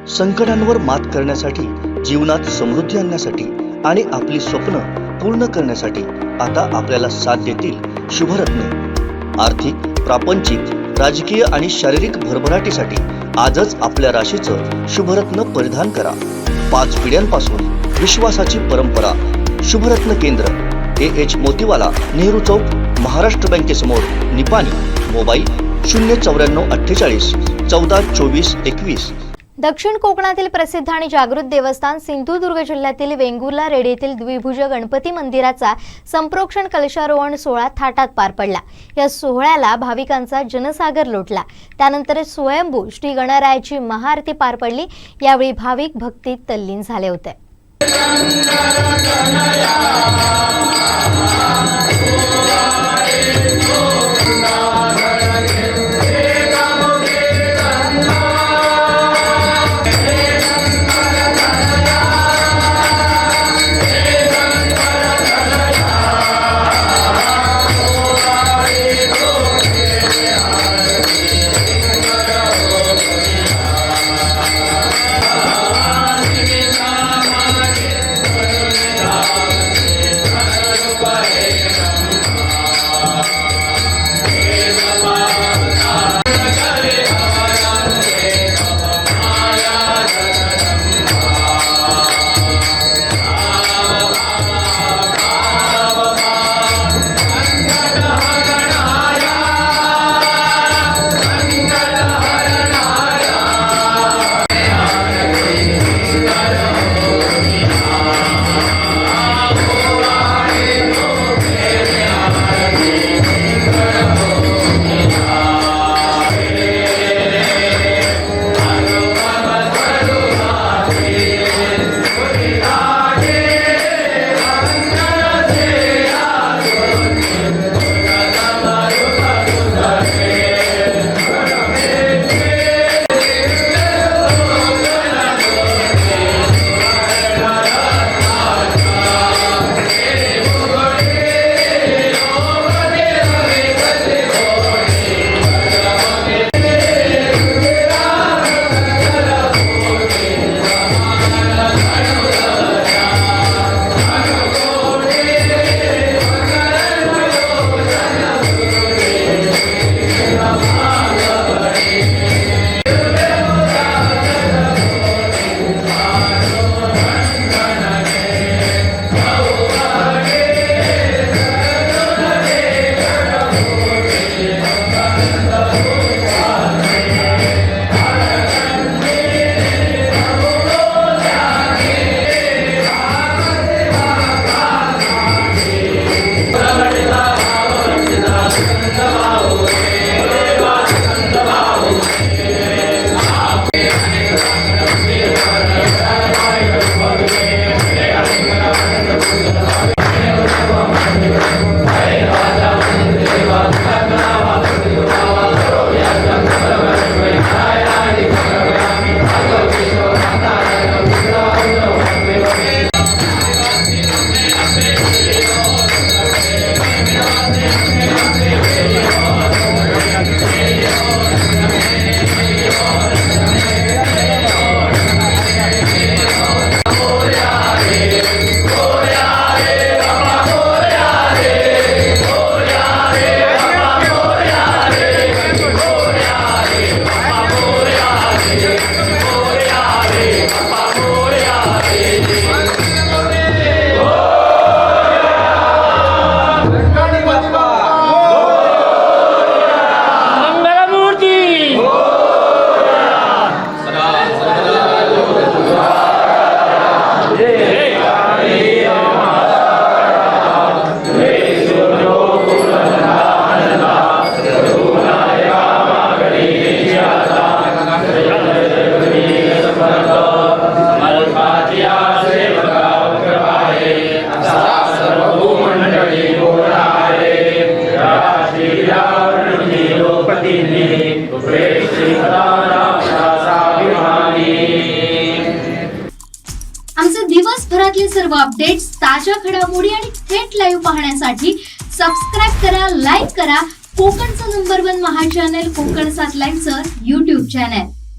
संकटांवर मात करण्यासाठी, जीवनात समृद्धी आणण्यासाठी आणि आपली स्वप्न पूर्ण करण्यासाठी आता आपल्याला साथ देतील शुभरत्न। आर्थिक, प्रापंचिक, राजकीय आणि शारीरिक भरभराटीसाठी आजच आपल्या राशीचं शुभरत्न परिधान करा। 5 पिढ्यांपासून विश्वासाची परंपरा। शुभरत्न केंद्र AH मोतीवाला, नेहरू चौक, महाराष्ट्र बँकेसमोर, निपाणी। मोबाईल 09448 14 24 21। दक्षिण कोकणातील प्रसिद्ध आणि जागृत देवस्थान सिंधुदुर्ग जिल्ह्यातील वेंगुर्ला रेड येथील द्विभुज गणपती मंदिराचा संप्रोक्षण कलशारोहण सोहळा थाटात पार पडला। या सोहळ्याला भाविकांचा जनसागर लोटला। त्यानंतर स्वयंभू श्री गणरायाची महाआरती पार पडली। यावेळी भाविक भक्तीत तल्लीन झाले होते। आमचे दिवसभरातले सर्व अपडेट्स, ताज्या घडामोडी आणि थेट लाईव्ह पाहण्यासाठी सबस्क्राइब करा, लाईक करा कोकणचं नंबर 1 महा चॅनल कोकण 7 लाईव्हचं YouTube चॅनल।